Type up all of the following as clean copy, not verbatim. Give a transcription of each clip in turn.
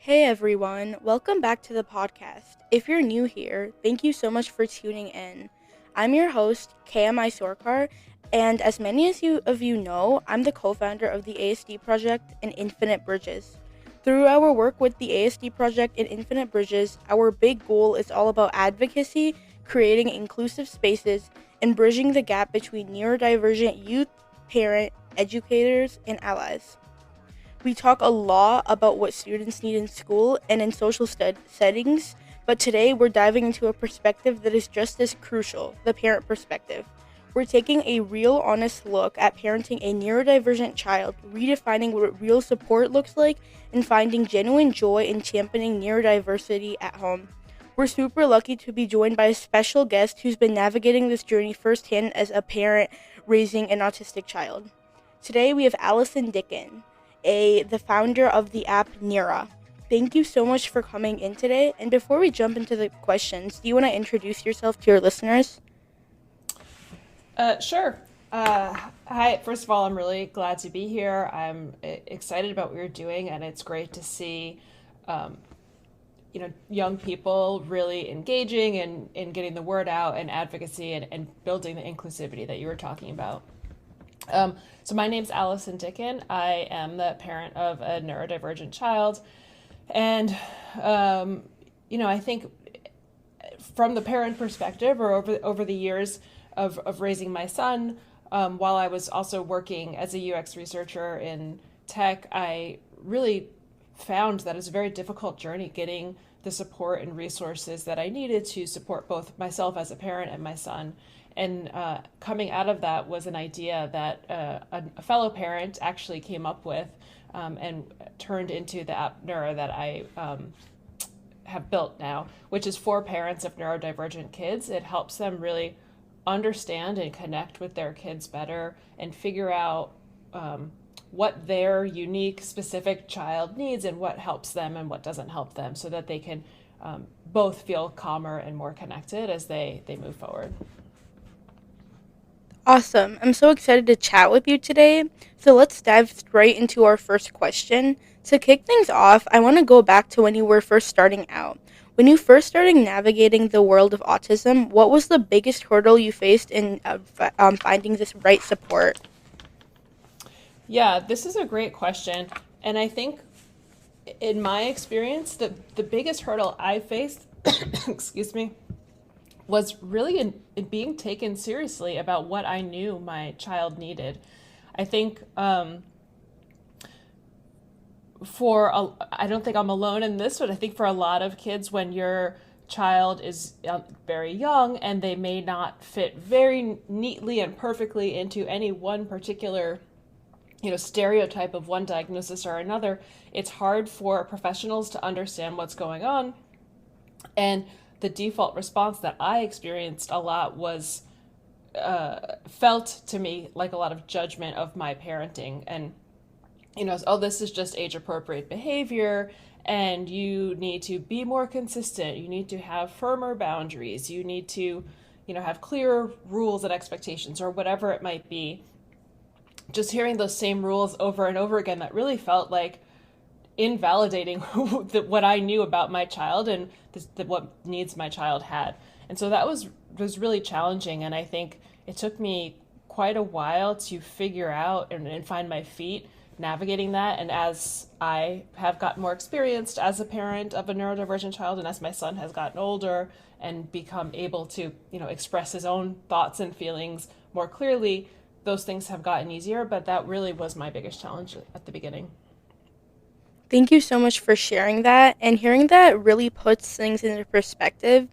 Hey everyone, welcome back to the podcast. If you're new here, thank you so much for tuning in. I'm your host, Keya Mysorekar, and as many of you know, I'm the co-founder of the ASD project and Infinite Bridges. Through our work with the ASD project and Infinite Bridges, our big goal is all about advocacy, creating inclusive spaces, and bridging the gap between neurodivergent youth, parent, educators, and allies. We talk a lot about what students need in school and in social settings, but today we're diving into a perspective that is just as crucial, the parent perspective. We're taking a real, honest look at parenting a neurodivergent child, redefining what real support looks like, and finding genuine joy in championing neurodiversity at home. We're super lucky to be joined by a special guest who's been navigating this journey firsthand as a parent raising an autistic child. Today we have Allison Dickin, the founder of the app Neura. Thank you so much for coming in today. And before we jump into the questions, do you want to introduce yourself to your listeners? Sure. Hi. First of all, I'm really glad to be here. I'm excited about what you're doing, and it's great to see, um, young people really engaging and getting the word out and advocacy and building the inclusivity that you were talking about. So my name's Allison Dickin. I am the parent of a neurodivergent child, and I think from the parent perspective, or over the years of raising my son, while I was also working as a UX researcher in tech, I really found that it's a very difficult journey getting the support and resources that I needed to support both myself as a parent and my son. And coming out of that was an idea that a fellow parent actually came up with, and turned into the app Neura that I have built now, which is for parents of neurodivergent kids. It helps them really understand and connect with their kids better and figure out what their unique, specific child needs and what helps them and what doesn't help them, so that they can both feel calmer and more connected as they move forward. Awesome. I'm so excited to chat with you today. So let's dive straight into our first question. To kick things off, I want to go back to when you were first starting out. When you first started navigating the world of autism, what was the biggest hurdle you faced in finding this right support? Yeah, this is a great question. And I think in my experience, the biggest hurdle I faced, excuse me, was really in being taken seriously about what I knew my child needed. I think I don't think I'm alone in this, but I think for a lot of kids, when your child is very young and they may not fit very neatly and perfectly into any one particular stereotype of one diagnosis or another, it's hard for professionals to understand what's going on. And the default response that I experienced a lot was, felt to me like a lot of judgment of my parenting. And, oh, this is just age appropriate behavior, and you need to be more consistent. You need to have firmer boundaries. You need to, have clearer rules and expectations, or whatever it might be. Just hearing those same rules over and over again, that really felt like invalidating what I knew about my child and what needs my child had. And so that was really challenging. And I think it took me quite a while to figure out and find my feet navigating that. And as I have gotten more experienced as a parent of a neurodivergent child, and as my son has gotten older and become able to, express his own thoughts and feelings more clearly, those things have gotten easier. But that really was my biggest challenge at the beginning. Thank you so much for sharing that. And hearing that really puts things into perspective.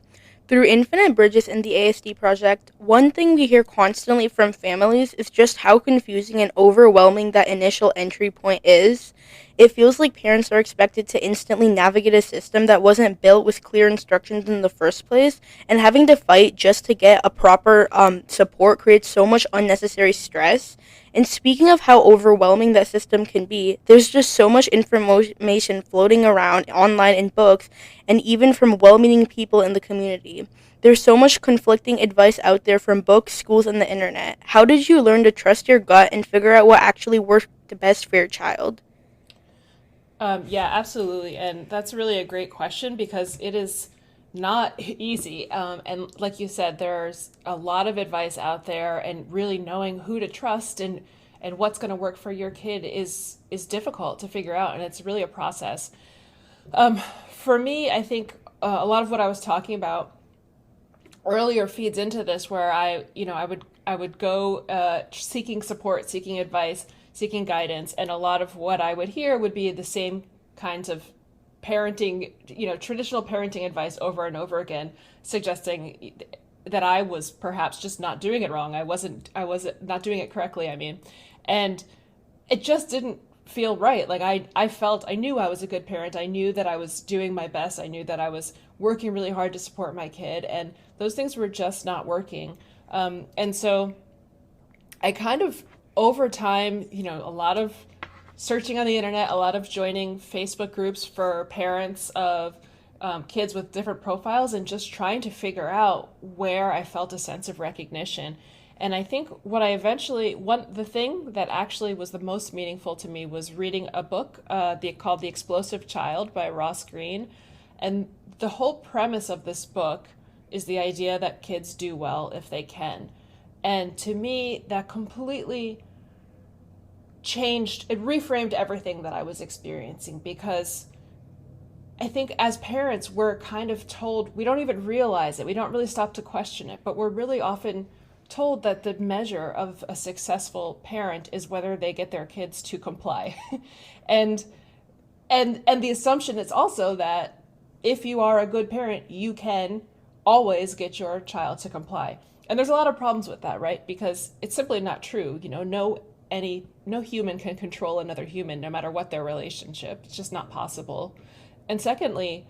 Through Infinite Bridges and the ASD project, one thing we hear constantly from families is just how confusing and overwhelming that initial entry point is. It feels like parents are expected to instantly navigate a system that wasn't built with clear instructions in the first place, and having to fight just to get a proper support creates so much unnecessary stress. And speaking of how overwhelming that system can be, there's just so much information floating around online in books and even from well-meaning people in the community. There's so much conflicting advice out there from books, schools, and the internet. How did you learn to trust your gut and figure out what actually worked the best for your child? Yeah, absolutely. And that's really a great question because it is not easy. And like you said, there's a lot of advice out there, and really knowing who to trust and what's going to work for your kid is difficult to figure out, and it's really a process. For me, I think a lot of what I was talking about earlier feeds into this, where I would go seeking support, seeking advice, seeking guidance, and a lot of what I would hear would be the same kinds of parenting, traditional parenting advice over and over again, suggesting that I was perhaps just not doing it wrong. I wasn't not doing it correctly, I mean. And it just didn't feel right. Like I knew I was a good parent. I knew that I was doing my best. I knew that I was working really hard to support my kid, and those things were just not working. And so I kind of, over time, a lot of searching on the internet, a lot of joining Facebook groups for parents of kids with different profiles, and just trying to figure out where I felt a sense of recognition. And I think what I eventually, the thing that actually was the most meaningful to me was reading a book called The Explosive Child by Ross Greene. And the whole premise of this book is the idea that kids do well if they can. And to me, that completely changed, it reframed everything that I was experiencing, because I think as parents, we're kind of told, we don't even realize it, we don't really stop to question it, but we're really often told that the measure of a successful parent is whether they get their kids to comply. and and the assumption is also that if you are a good parent, you can always get your child to comply. And there's a lot of problems with that, right? Because it's simply not true. No human can control another human, no matter what their relationship. It's just not possible. And secondly,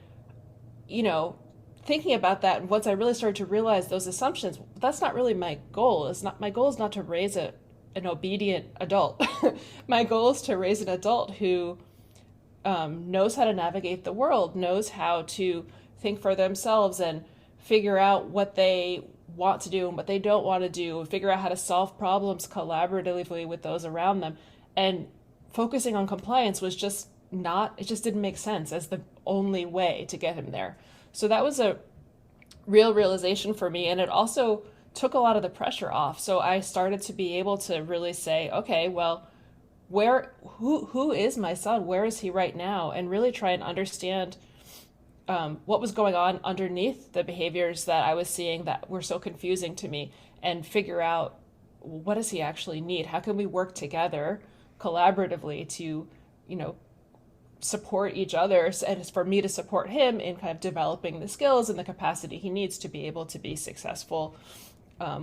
you know, thinking about that, and once I really started to realize those assumptions, that's not really my goal. My goal is not to raise an obedient adult. My goal is to raise an adult who knows how to navigate the world, knows how to think for themselves and figure out what they want to do and what they don't want to do, figure out how to solve problems collaboratively with those around them. And focusing on compliance was just not, it just didn't make sense as the only way to get him there. So that was a real realization for me. And it also took a lot of the pressure off. So I started to be able to really say, okay, well, who is my son? Where is he right now? And really try and understand what was going on underneath the behaviors that I was seeing that were so confusing to me, and figure out, what does he actually need? How can we work together collaboratively to, support each other, and for me to support him in kind of developing the skills and the capacity he needs to be able to be successful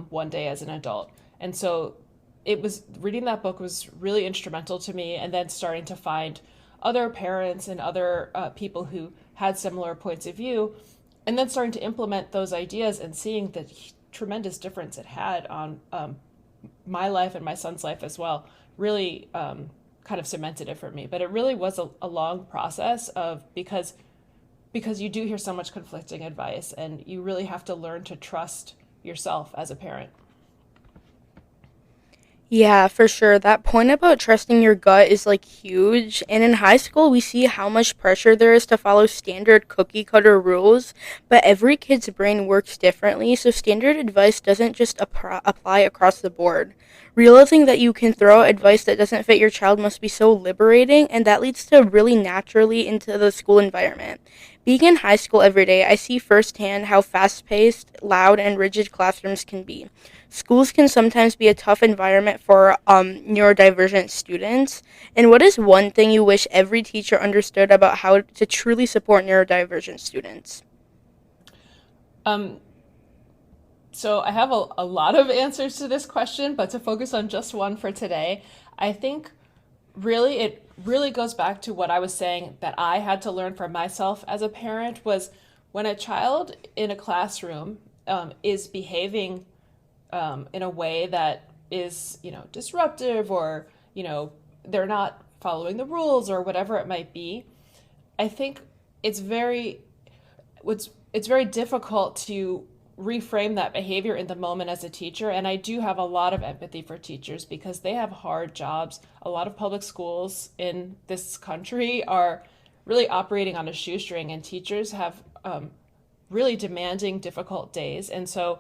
one day as an adult. And so reading that book was really instrumental to me, and then starting to find other parents and other people who had similar points of view, and then starting to implement those ideas and seeing the tremendous difference it had on my life and my son's life as well, really kind of cemented it for me. But it really was a long process because you do hear so much conflicting advice, and you really have to learn to trust yourself as a parent. Yeah, for sure. That point about trusting your gut is like huge. And in high school, we see how much pressure there is to follow standard cookie cutter rules, but every kid's brain works differently, so standard advice doesn't just apply across the board. Realizing that you can throw out advice that doesn't fit your child must be so liberating, and that leads to really naturally into the school environment. Being in high school every day, I see firsthand how fast paced, loud, and rigid classrooms can be. Schools can sometimes be a tough environment for neurodivergent students. And what is one thing you wish every teacher understood about how to truly support neurodivergent students? Um, so I have a lot of answers to this question, but to focus on just one for today, I think it really goes back to what I was saying that I had to learn for myself as a parent, was when a child in a classroom is behaving in a way that is, disruptive, or, they're not following the rules or whatever it might be. I think it's very, it's very difficult to reframe that behavior in the moment as a teacher. And I do have a lot of empathy for teachers because they have hard jobs. A lot of public schools in this country are really operating on a shoestring, and teachers have really demanding, difficult days. And so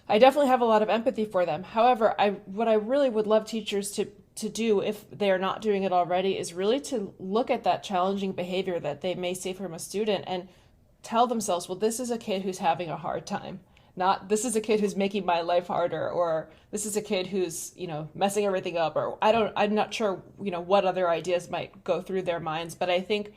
I definitely have a lot of empathy for them. However, what I really would love teachers to do, if they are not doing it already, is really to look at that challenging behavior that they may see from a student and tell themselves, well, this is a kid who's having a hard time. Not this is a kid who's making my life harder, or this is a kid who's, messing everything up, or I'm not sure, what other ideas might go through their minds. But I think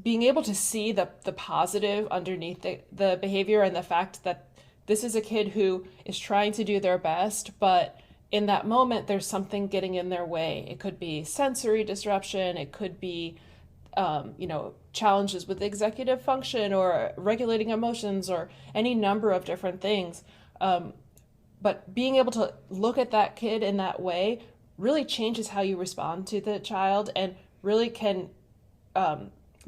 being able to see the positive underneath the behavior, and the fact that this is a kid who is trying to do their best, but in that moment there's something getting in their way. It could be sensory disruption, it could be challenges with executive function or regulating emotions, or any number of different things. But being able to look at that kid in that way really changes how you respond to the child, and really can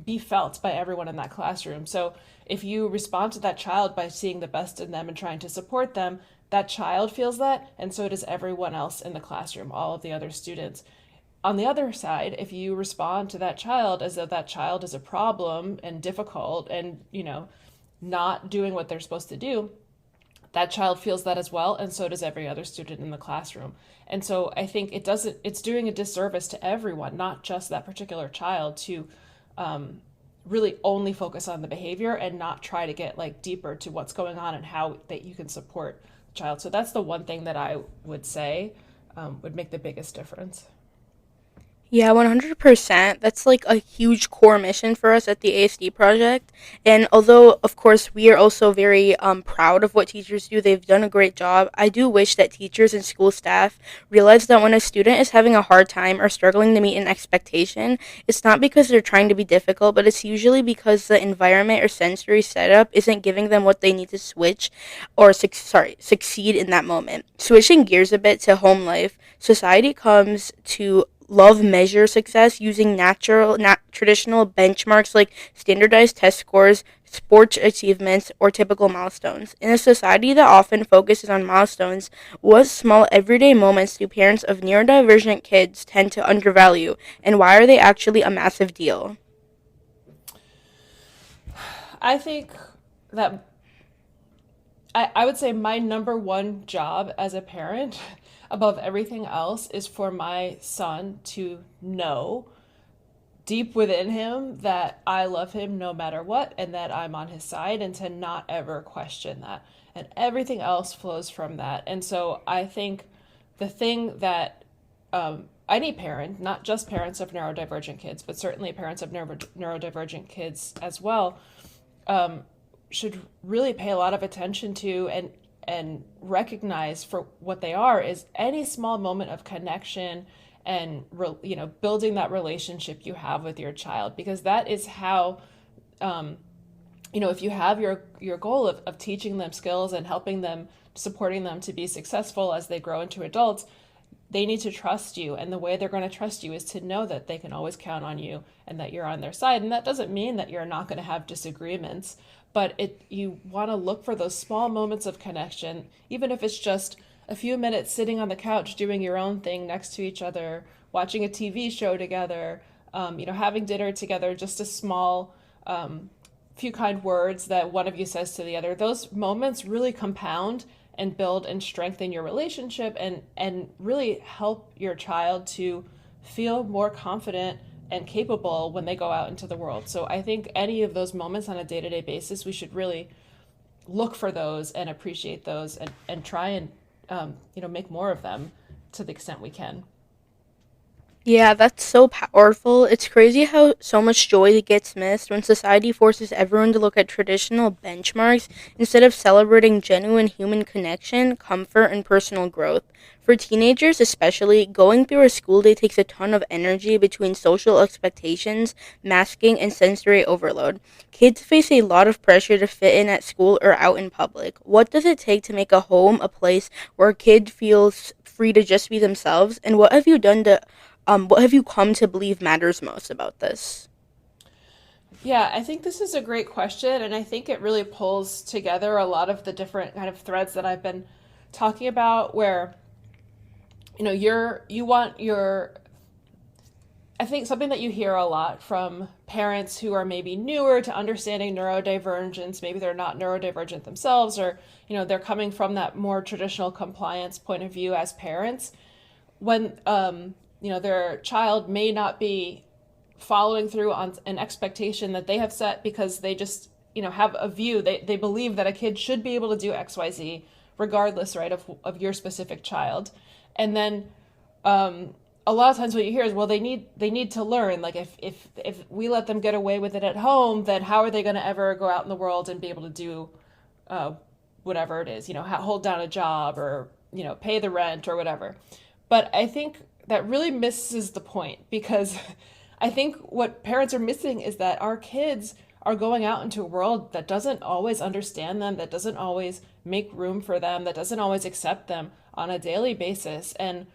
be felt by everyone in that classroom. So if you respond to that child by seeing the best in them and trying to support them, that child feels that, and so does everyone else in the classroom, all of the other students. On the other side, if you respond to that child as though that child is a problem and difficult and, not doing what they're supposed to do, that child feels that as well, and so does every other student in the classroom. And so I think it's doing a disservice to everyone, not just that particular child, to really only focus on the behavior and not try to get deeper to what's going on and how that you can support the child. So that's the one thing that I would say would make the biggest difference. Yeah, 100%. That's like a huge core mission for us at the ASD project. And although, of course, we are also very proud of what teachers do, they've done a great job. I do wish that teachers and school staff realize that when a student is having a hard time or struggling to meet an expectation, it's not because they're trying to be difficult, but it's usually because the environment or sensory setup isn't giving them what they need to switch or succeed in that moment. Switching gears a bit to home life, society comes to love measure success using traditional benchmarks like standardized test scores, sports achievements, or typical milestones. In a society that often focuses on milestones, what small everyday moments do parents of neurodivergent kids tend to undervalue, and why are they actually a massive deal? I think that I would say my number one job as a parent, above everything else, is for my son to know deep within him that I love him no matter what, and that I'm on his side, and to not ever question that. And everything else flows from that. And so I think the thing that any parent, not just parents of neurodivergent kids, but certainly parents of neurodivergent kids as well, should really pay a lot of attention to, and recognize for what they are, is any small moment of connection and building that relationship you have with your child, because that is how if you have your goal of teaching them skills and helping them, supporting them to be successful as they grow into adults, they need to trust you. And the way they're going to trust you is to know that they can always count on you and that you're on their side. And that doesn't mean that you're not going to have disagreements, but you want to look for those small moments of connection, even if it's just a few minutes sitting on the couch doing your own thing next to each other, watching a TV show together, having dinner together, just a small few kind words that one of you says to the other. Those moments really compound and build and strengthen your relationship, and really help your child to feel more confident and capable when they go out into the world. So I think any of those moments on a day-to-day basis, we should really look for those and appreciate those, and try and make more of them to the extent we can. Yeah, that's so powerful. It's crazy how so much joy gets missed when society forces everyone to look at traditional benchmarks instead of celebrating genuine human connection, comfort, and personal growth. For teenagers, especially, going through a school day takes a ton of energy between social expectations, masking, and sensory overload. Kids face a lot of pressure to fit in at school or out in public. What does it take to make a home a place where a kid feels free to just be themselves? And what have you come to believe matters most about this? Yeah, I think this is a great question, and I think it really pulls together a lot of the different kind of threads that I've been talking about where you want your I think something that you hear a lot from parents who are maybe newer to understanding neurodivergence, maybe they're not neurodivergent themselves, or they're coming from that more traditional compliance point of view as parents, when their child may not be following through on an expectation that they have set because they just have a view, they believe that a kid should be able to do XYZ regardless, right, of your specific child. And then a lot of times what you hear is, well, they need to learn. Like if we let them get away with it at home, then how are they going to ever go out in the world and be able to do uh, whatever it is, hold down a job or pay the rent or whatever. But I think that really misses the point, because I think what parents are missing is that our kids are going out into a world that doesn't always understand them, that doesn't always make room for them, that doesn't always accept them on a daily basis. And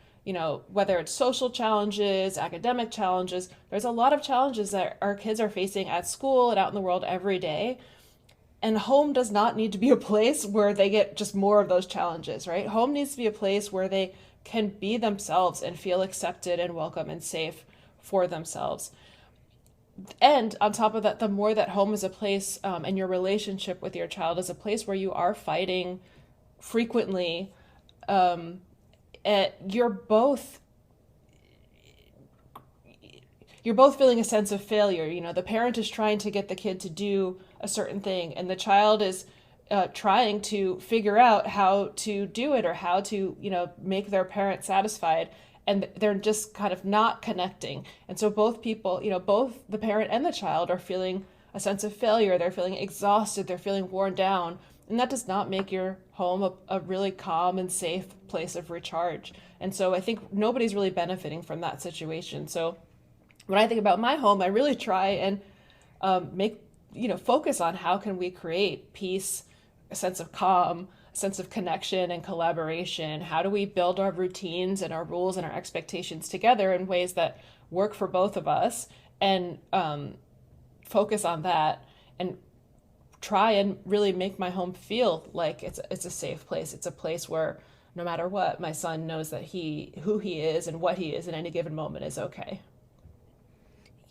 whether it's social challenges, academic challenges, there's a lot of challenges that our kids are facing at school and out in the world every day. And home does not need to be a place where they get just more of those challenges, right? Home needs to be a place where they can be themselves and feel accepted and welcome and safe for themselves. And on top of that, the more that home is a place, and your relationship with your child is a place where you are fighting frequently, you're both feeling a sense of failure. The parent is trying to get the kid to do a certain thing, and the child is trying to figure out how to do it, or how to, make their parent satisfied. And they're just kind of not connecting. And so both people, both the parent and the child are feeling a sense of failure. They're feeling exhausted. They're feeling worn down. And that does not make your home a really calm and safe place of recharge. And so I think nobody's really benefiting from that situation. So when I think about my home, I really try and make focus on how can we create peace, a sense of calm, a sense of connection and collaboration. How do we build our routines and our rules and our expectations together in ways that work for both of us, and focus on that, and try and really make my home feel like it's a safe place. It's a place where no matter what, my son knows that who he is and what he is in any given moment is okay.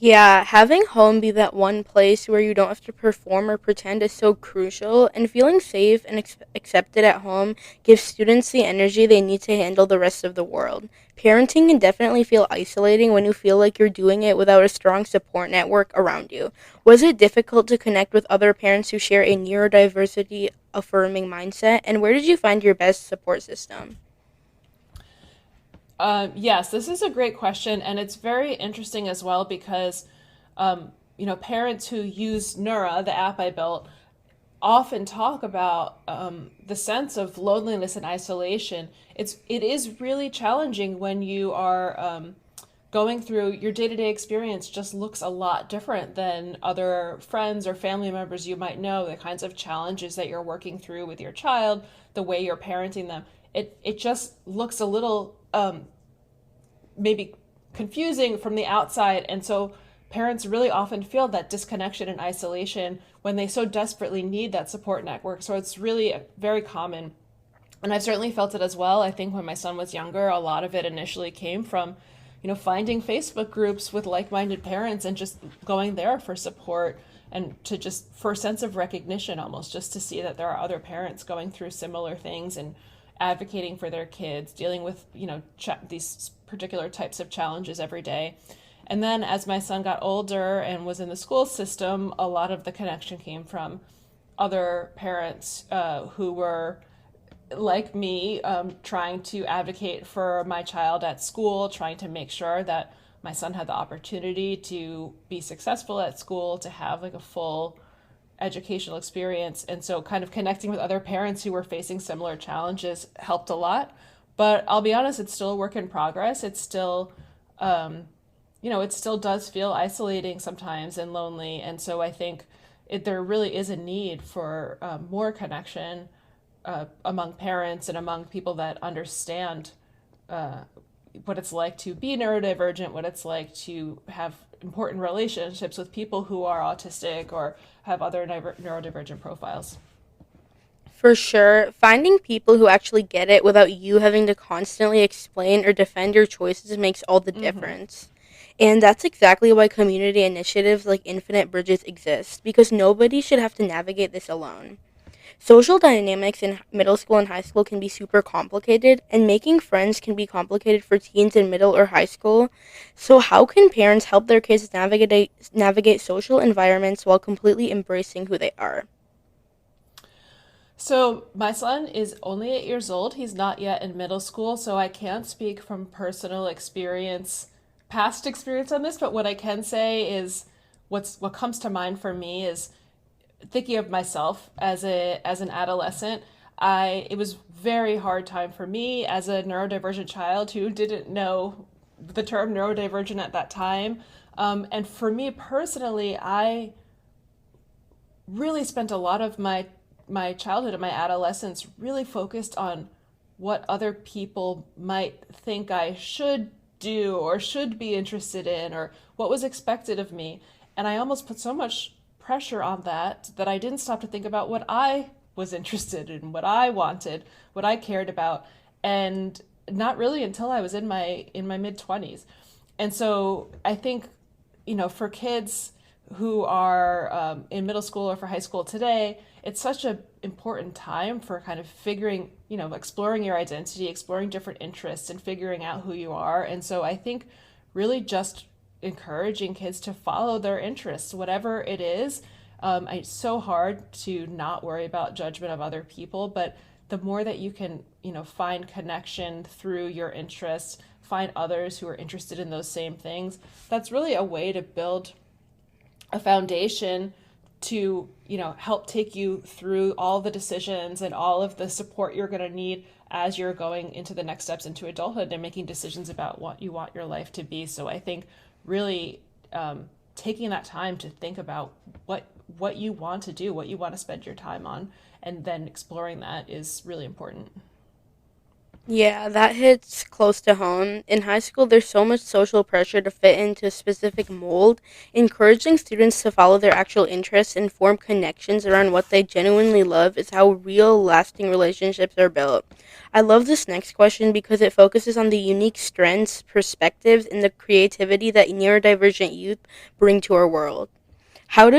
Yeah, having home be that one place where you don't have to perform or pretend is so crucial, and feeling safe and accepted at home gives students the energy they need to handle the rest of the world. Parenting can definitely feel isolating when you feel like you're doing it without a strong support network around you. Was it difficult to connect with other parents who share a neurodiversity affirming mindset, and where did you find your best support system? Yes, this is a great question, and it's very interesting as well because, parents who use Neura, the app I built, often talk about the sense of loneliness and isolation. It is really challenging when you are going through your day to day experience. Just looks a lot different than other friends or family members you might know. The kinds of challenges that you're working through with your child, the way you're parenting them. It just looks a little maybe confusing from the outside. And so parents really often feel that disconnection and isolation when they so desperately need that support network. So it's really very common. And I've certainly felt it as well. I think when my son was younger, a lot of it initially came from, finding Facebook groups with like minded parents and just going there for support, and to just for a sense of recognition, almost just to see that there are other parents going through similar things and advocating for their kids, dealing with, these particular types of challenges every day. And then as my son got older and was in the school system, a lot of the connection came from other parents who were like me, trying to advocate for my child at school, trying to make sure that my son had the opportunity to be successful at school, to have like a full educational experience. And so kind of connecting with other parents who were facing similar challenges helped a lot. But I'll be honest, it's still a work in progress. It's still, it still does feel isolating sometimes and lonely. And so I think there really is a need for more connection among parents and among people that understand what it's like to be neurodivergent, what it's like to have important relationships with people who are autistic or have other neurodivergent profiles. For sure, finding people who actually get it without you having to constantly explain or defend your choices makes all the Mm-hmm. difference. And that's exactly why community initiatives like Infinite Bridges exist, because nobody should have to navigate this alone. Social dynamics in middle school and high school can be super complicated, and making friends can be complicated for teens in middle or high school. So, how can parents help their kids navigate social environments while completely embracing who they are? So, my son is only 8 years old. He's not yet in middle school, so I can't speak from personal experience, past experience on this, but what I can say is what comes to mind for me is thinking of myself as an adolescent. I It was very hard time for me as a neurodivergent child who didn't know the term neurodivergent at that time. And for me personally, I really spent a lot of my childhood and my adolescence really focused on what other people might think I should do or should be interested in or what was expected of me. And I almost put so much pressure on that I didn't stop to think about what I was interested in, what I wanted, what I cared about. And not really until I was in my mid 20s. And so I think, for kids who are in middle school or for high school today, it's such an important time for kind of figuring, exploring your identity, exploring different interests, and figuring out who you are. And so I think really just encouraging kids to follow their interests, whatever it is. It's so hard to not worry about judgment of other people, but the more that you can, find connection through your interests, find others who are interested in those same things, that's really a way to build a foundation to help take you through all the decisions and all of the support you're going to need as you're going into the next steps into adulthood and making decisions about what you want your life to be. So I think really taking that time to think about what you want to do, what you want to spend your time on, and then exploring that is really important. Yeah, that hits close to home. In high school, there's so much social pressure to fit into a specific mold. Encouraging students to follow their actual interests and form connections around what they genuinely love is how real, lasting relationships are built. I love this next question because it focuses on the unique strengths, perspectives, and the creativity that neurodivergent youth bring to our world. What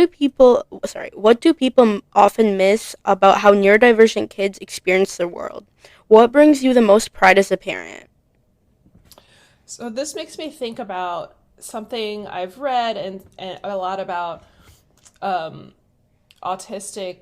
do people often miss about how neurodivergent kids experience the world? What brings you the most pride as a parent? So this makes me think about something I've read and a lot about um, autistic,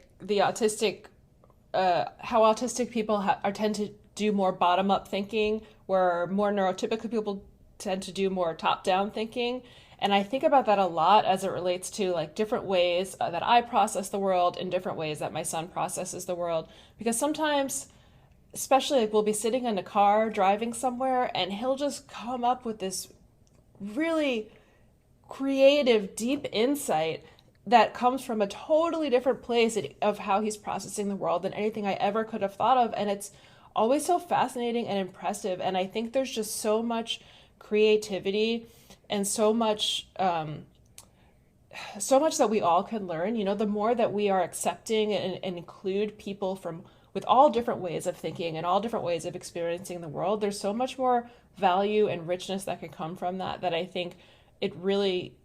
how autistic people are tend to do more bottom up thinking, where more neurotypical people tend to do more top down thinking. And I think about that a lot as it relates to like different ways that I process the world and different ways that my son processes the world. Because sometimes, especially like we'll be sitting in a car driving somewhere and he'll just come up with this really creative, deep insight that comes from a totally different place of how he's processing the world than anything I ever could have thought of. And it's always so fascinating and impressive. And I think there's just so much creativity and so much that we all can learn. The more that we are accepting and include people from with all different ways of thinking and all different ways of experiencing the world, there's so much more value and richness that can come from that I think it really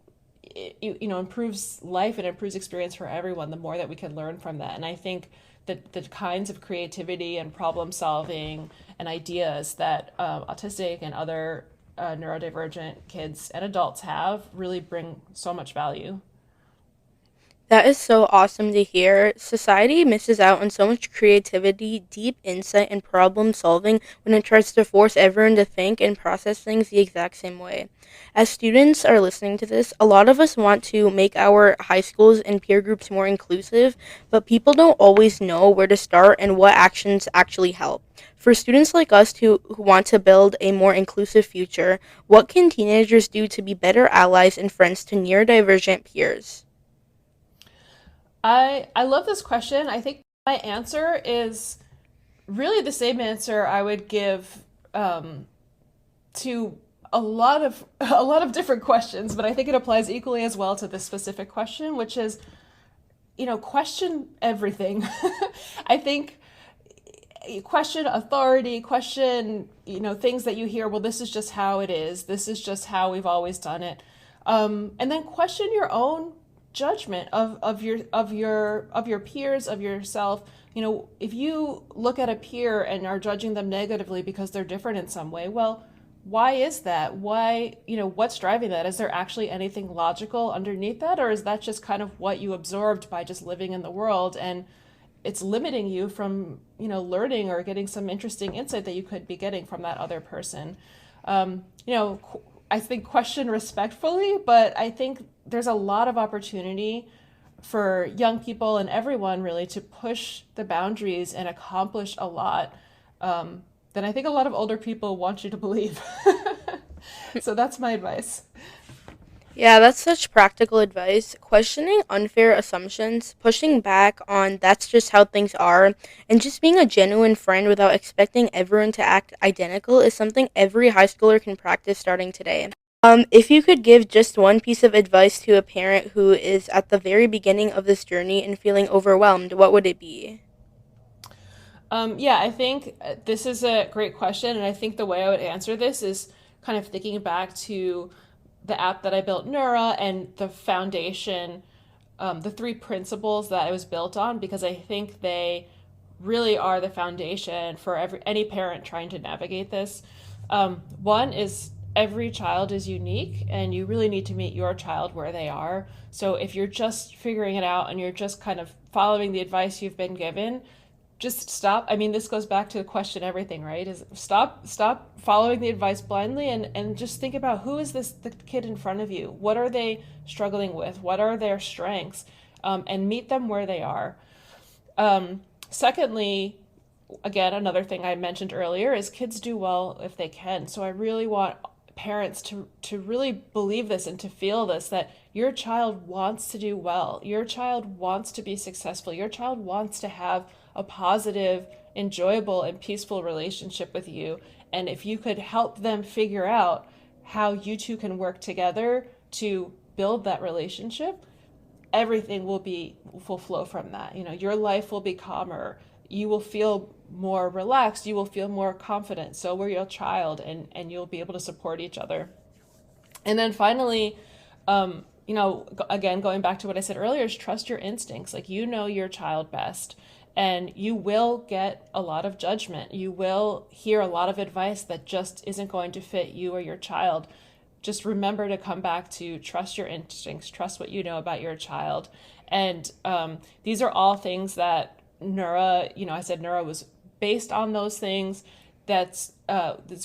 improves life and improves experience for everyone the more that we can learn from that. And I think that the kinds of creativity and problem solving and ideas that autistic and other neurodivergent kids and adults have really bring so much value. That is so awesome to hear. Society misses out on so much creativity, deep insight, and problem solving when it tries to force everyone to think and process things the exact same way. As students are listening to this, a lot of us want to make our high schools and peer groups more inclusive, but people don't always know where to start and what actions actually help. For students like us who want to build a more inclusive future, what can teenagers do to be better allies and friends to neurodivergent peers? I love this question. I think my answer is really the same answer I would give to a lot of different questions, but I think it applies equally as well to this specific question, which is, question everything. I think question authority, question, things that you hear, well, this is just how it is. This is just how we've always done it. And then question your own judgment of your peers, of yourself. If you look at a peer and are judging them negatively because they're different in some way, well, why is that? Why, what's driving that? Is there actually anything logical underneath that? Or is that just kind of what you absorbed by just living in the world, and it's limiting you from, learning or getting some interesting insight that you could be getting from that other person? Um, you know, I think question respectfully, but I think there's a lot of opportunity for young people and everyone really to push the boundaries and accomplish a lot, than I think a lot of older people want you to believe. So that's my advice. Yeah, that's such practical advice. Questioning unfair assumptions, pushing back on that's just how things are, and just being a genuine friend without expecting everyone to act identical is something every high schooler can practice starting today. If you could give just one piece of advice to a parent who is at the very beginning of this journey and feeling overwhelmed, what would it be? Yeah, I think this is a great question, and I think the way I would answer this is kind of thinking back to the app that I built, Neura, and the foundation, the three principles that it was built on, because I think they really are the foundation for any parent trying to navigate this. One is every child is unique, and you really need to meet your child where they are. So if you're just figuring it out and you're just kind of following the advice you've been given, just stop. I mean, this goes back to question everything, right? Is stop following the advice blindly, and just think about, who is this the kid in front of you? What are they struggling with? What are their strengths? And meet them where they are. Secondly, again, another thing I mentioned earlier is kids do well if they can. So I really want parents to really believe this and to feel this, that your child wants to do well. Your child wants to be successful. Your child wants to have a positive, enjoyable, and peaceful relationship with you. And if you could help them figure out how you two can work together to build that relationship, everything will flow from that. Your life will be calmer. You will feel more relaxed. You will feel more confident. So will your child, and you'll be able to support each other. And then finally, again, going back to what I said earlier, is trust your instincts. Like, your child best, and you will get a lot of judgment. You will hear a lot of advice that just isn't going to fit you or your child. Just remember to come back to trust your instincts, trust what you know about your child. And these are all things that Neura, I said Neura was based on those things. That's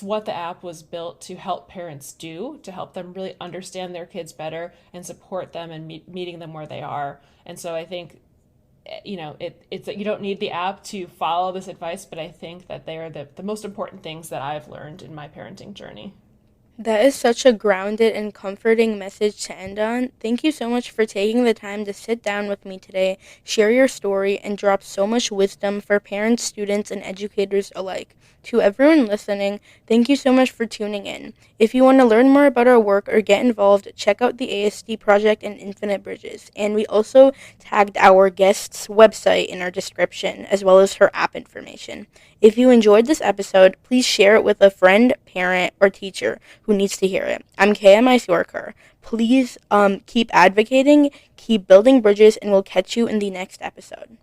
what the app was built to help parents do, to help them really understand their kids better and support them and meeting them where they are. And so I think, it's that you don't need the app to follow this advice, but I think that they are the most important things that I've learned in my parenting journey. That is such a grounded and comforting message to end on. Thank you so much for taking the time to sit down with me today, share your story, and drop so much wisdom for parents, students, and educators alike. To everyone listening, thank you so much for tuning in. If you want to learn more about our work or get involved, check out the ASD Project and Infinite Bridges. And we also tagged our guest's website in our description, as well as her app information. If you enjoyed this episode, please share it with a friend, parent, or teacher who needs to hear it. I'm Keya Mysorekar. Please keep advocating, keep building bridges, and we'll catch you in the next episode.